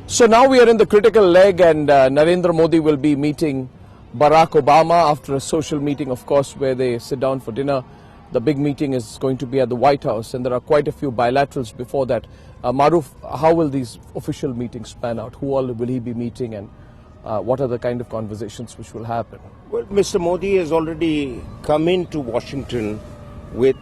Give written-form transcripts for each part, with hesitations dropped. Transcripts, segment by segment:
So now we are in the critical leg, and Narendra Modi will be meeting Barack Obama after a social meeting, of course, where they sit down for dinner. The big meeting is going to be at the White House, and there are quite a few bilaterals before that. Maruf, how will these official meetings pan out? Who all will he be meeting, and what are the kind of conversations which will happen? Well, Mr. Modi has already come into Washington with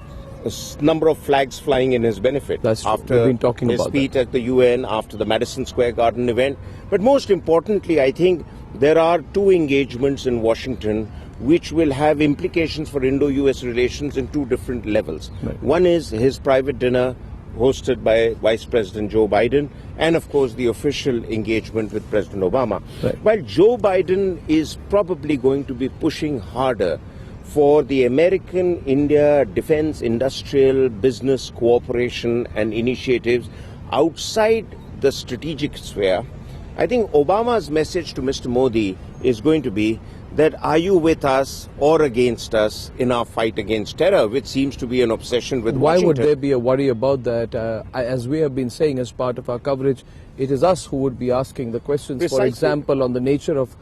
a number of flags flying in his benefit. That's true. After We've been talking his about speech that. at the UN, after the Madison Square Garden event. But most importantly, I think there are two engagements in Washington which will have implications for Indo-US relations in two different levels. Right. One is his private dinner hosted by Vice President Joe Biden, and of course the official engagement with President Obama. Right. While Joe Biden is probably going to be pushing harder for the American-India defense industrial business cooperation and initiatives outside the strategic sphere, I think Obama's message to Mr. Modi is going to be that are you with us or against us in our fight against terror, which seems to be an obsession with Why Washington. would there be a worry about that? As we have been saying as part of our coverage, it is us who would be asking the questions, Precisely. for example, on the nature of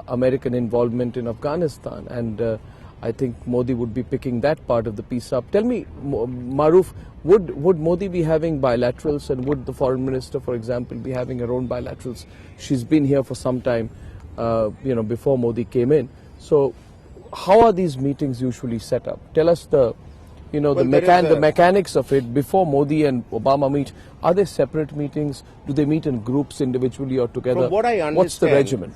American involvement in Afghanistan. And I think Modi would be picking that part of the piece up. Tell me, Maruf, would Modi be having bilaterals, and would the foreign minister, for example, be having her own bilaterals? She's been here for some time, before Modi came in. So how are these meetings usually set up? Tell us the mechanics of it before Modi and Obama meet. Are they separate meetings? Do they meet in groups individually or together? From what I understand, what's the regimen?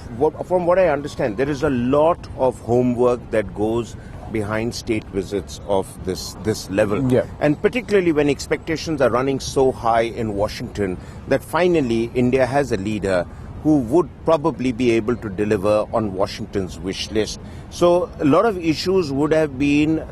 From what I understand, there is a lot of homework that goes behind state visits of this level. Yeah. And particularly when expectations are running so high in Washington that finally India has a leader who would probably be able to deliver on Washington's wish list. So a lot of issues would have been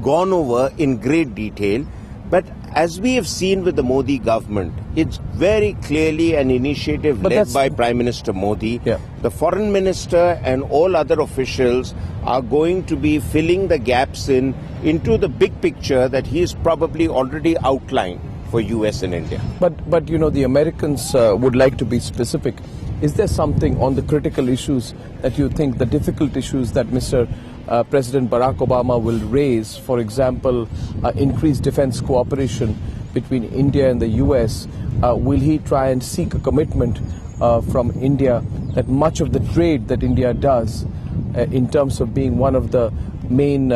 gone over in great detail. But as we have seen with the Modi government, it's very clearly an initiative led by Prime Minister Modi. Yeah. The foreign minister and all other officials are going to be filling the gaps into the big picture that he is probably already outlined for US and India. But the Americans would like to be specific. Is there something on the critical issues that you think, the difficult issues that Mr. President Barack Obama will raise, for example, increased defense cooperation between India and the US? Will he try and seek a commitment from India that much of the trade that India does in terms of being one of the main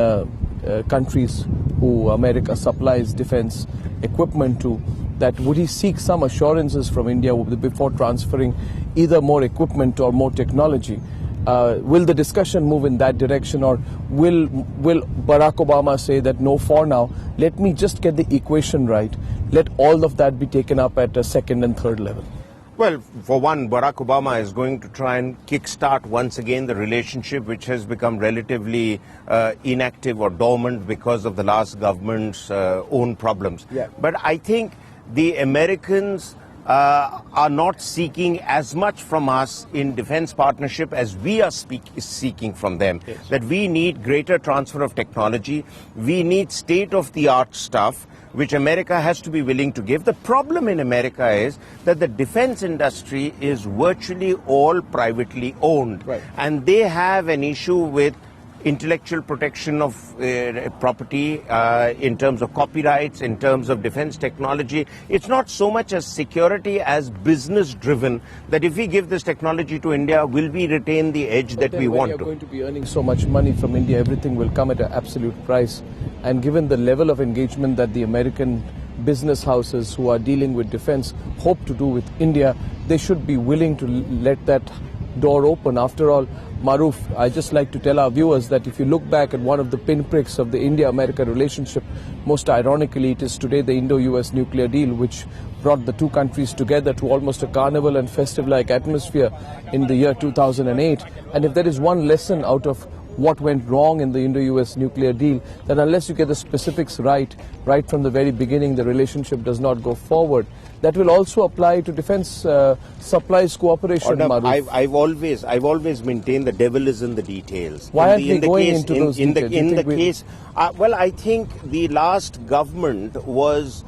countries who America supplies defense equipment to, that would he seek some assurances from India before transferring either more equipment or more technology? Will the discussion move in that direction, or will Barack Obama say that no, for now, let me just get the equation right, let all of that be taken up at a second and third level? Well, for one, Barack Obama is going to try and kickstart once again the relationship which has become relatively inactive or dormant because of the last government's own problems. Yeah. But I think the Americans are not seeking as much from us in defense partnership as we are seeking from them. Yes. That we need greater transfer of technology, we need state-of-the-art stuff, which America has to be willing to give. The problem in America is that the defense industry is virtually all privately owned. Right. And they have an issue with intellectual protection of property in terms of copyrights, in terms of defense technology. It's not so much as security as business driven, that if we give this technology to India, will we retain the edge that we want to? When you're going to be earning so much money from India, everything will come at an absolute price. And given the level of engagement that the American business houses who are dealing with defense hope to do with India, they should be willing to let that door open. After all, Maruf, I just like to tell our viewers that if you look back at one of the pinpricks of the India-America relationship, most ironically it is today the Indo-US nuclear deal, which brought the two countries together to almost a carnival and festive-like atmosphere in the year 2008. And if there is one lesson out of what went wrong in the Indo-US nuclear deal, that unless you get the specifics right from the very beginning, the relationship does not go forward. That will also apply to defense supplies cooperation. I've always maintained the devil is in the details. Why aren't they going into those details? In the case, well, I think the last government was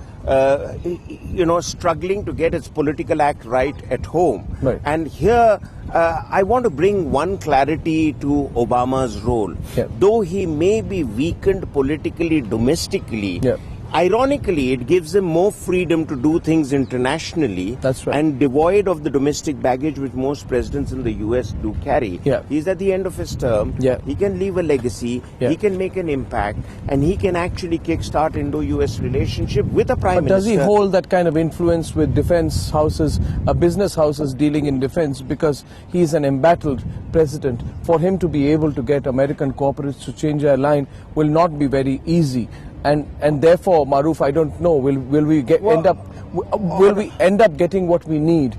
struggling to get its political act right at home. Right. And here, I want to bring one clarity to Obama's role. Yeah. Though he may be weakened politically, domestically, Yeah. ironically, it gives him more freedom to do things internationally. That's right. And devoid of the domestic baggage which most presidents in the US do carry. Yeah. He's at the end of his term. Yeah. He can leave a legacy. Yeah. He can make an impact. And he can actually kickstart Indo-US relationship with a prime But does minister. he hold that kind of influence with defense houses, business houses dealing in defense, because he's an embattled president? For him to be able to get American corporates to change their line will not be very easy. And therefore, Maruf, I don't know, will we end up getting what we need?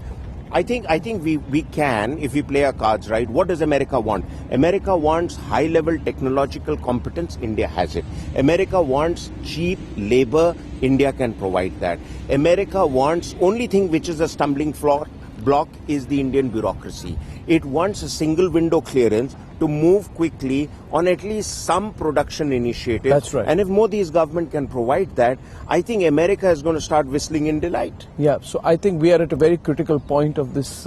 I think we can, if we play our cards right. What does America want? America wants high-level technological competence. India has it. America wants cheap labor. India can provide that. America wants, only thing which is a stumbling block is the Indian bureaucracy. It wants a single window clearance to move quickly on at least some production initiative. That's right. And if Modi's government can provide that, I think America is going to start whistling in delight. Yeah, so I think we are at a very critical point of this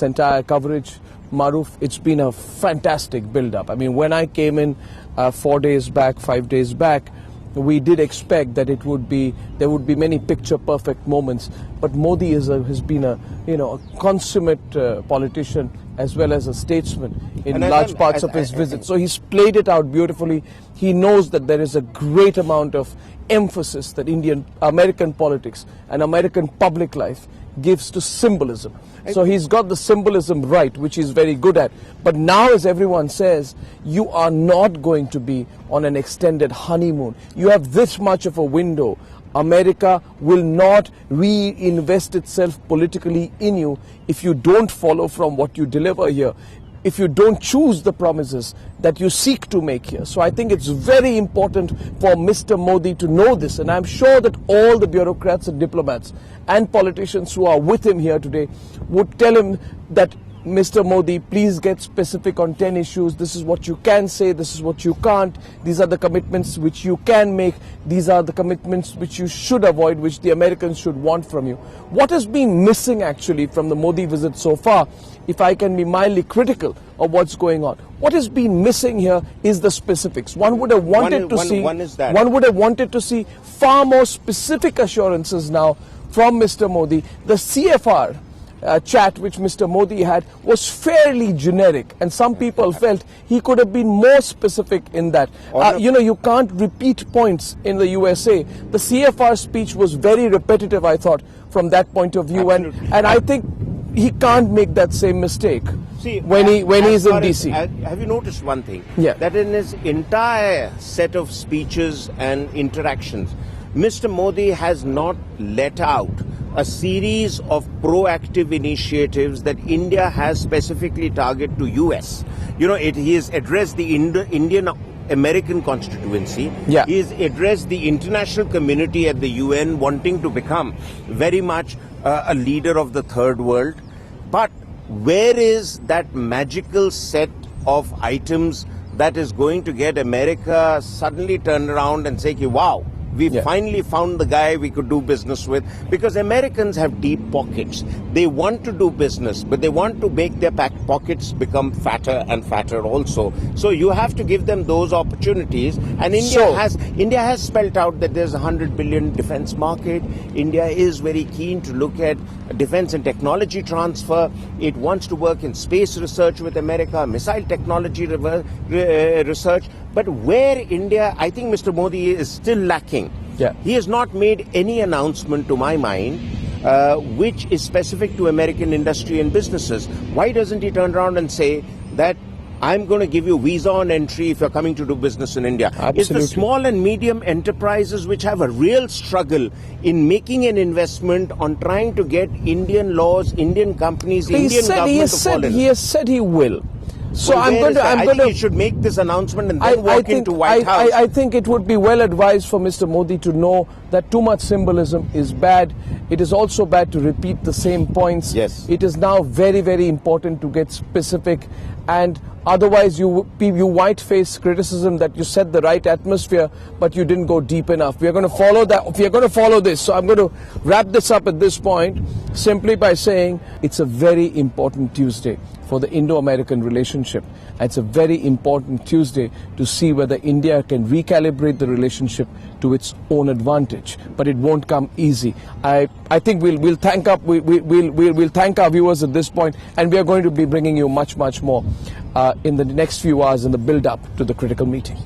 entire coverage. Maruf, it's been a fantastic build-up. I mean, when I came in 5 days back, we did expect that there would be many picture-perfect moments. But Modi has been a consummate politician as well as a statesman in large parts of his visit. So he's played it out beautifully. He knows that there is a great amount of emphasis that American politics and American public life gives to symbolism. So he's got the symbolism right, which he's very good at. But now, as everyone says, you are not going to be on an extended honeymoon. You have this much of a window. America will not reinvest itself politically in you if you don't follow from what you deliver here, if you don't choose the promises that you seek to make here. So I think it's very important for Mr. Modi to know this, and I'm sure that all the bureaucrats and diplomats and politicians who are with him here today would tell him that, Mr. Modi, please get specific on 10 issues. This is what you can say, this is what you can't. These are the commitments which you can make. These are the commitments which you should avoid, which the Americans should want from you. What has been missing actually from the Modi visit so far, if I can be mildly critical of what's going on, what has been missing here is the specifics. One would have wanted to see far more specific assurances now from Mr. Modi. The CFR chat which Mr. Modi had was fairly generic, and some people felt he could have been more specific in that. You can't repeat points in the USA. The CFR speech was very repetitive, I thought, from that point of view, and I think he can't make that same mistake. See, when he's in DC. Have you noticed one thing? Yeah. That in his entire set of speeches and interactions, Mr. Modi has not let out a series of proactive initiatives that India has specifically targeted to US. He has addressed the Indian American constituency. Yeah. He has addressed the international community at the UN, wanting to become very much a leader of the third world. But where is that magical set of items that is going to get America suddenly turn around and say, wow, we finally found the guy we could do business with? Because Americans have deep pockets. They want to do business, but they want to make their pockets become fatter and fatter also. So you have to give them those opportunities. And India has spelled out that there's a 100 billion defense market. India is very keen to look at defense and technology transfer. It wants to work in space research with America, missile technology research. But where India, I think Mr. Modi is still lacking. Yeah. He has not made any announcement, to my mind, which is specific to American industry and businesses. Why doesn't he turn around and say that I'm going to give you visa on entry if you're coming to do business in India? Absolutely. It's the small and medium enterprises which have a real struggle in making an investment on trying to get Indian laws, Indian companies, Indian government to fall in. He has said he will. So I think he should make this announcement and then walk into White House. I think it would be well advised for Mr. Modi to know that too much symbolism is bad. It is also bad to repeat the same points. Yes. It is now very, very important to get specific, and otherwise you white-face criticism that you set the right atmosphere, but you didn't go deep enough. We are going to follow that. We are going to follow this. So I'm going to wrap this up at this point simply by saying it's a very important Tuesday for the Indo-American relationship. It's a very important Tuesday to see whether India can recalibrate the relationship to its own advantage. But it won't come easy. I think we'll thank our viewers at this point, and we are going to be bringing you much more in the next few hours in the build-up to the critical meeting.